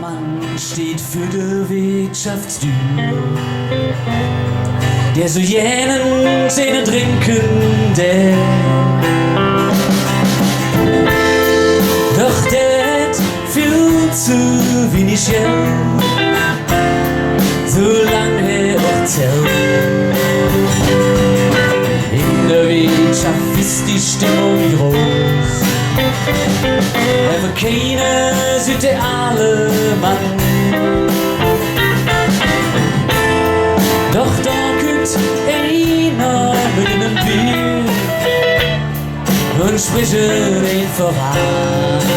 Mann steht für die Wirtschaftstür, der so jenen Zähne trinken, der doch der hat viel zu wenig Geld, solange er auch zählt. In der Wirtschaft ist die Stimmung groß, aber keiner sieht der alle Mann. Doch da kommt einer mit einem Bier und spricht ihn voran.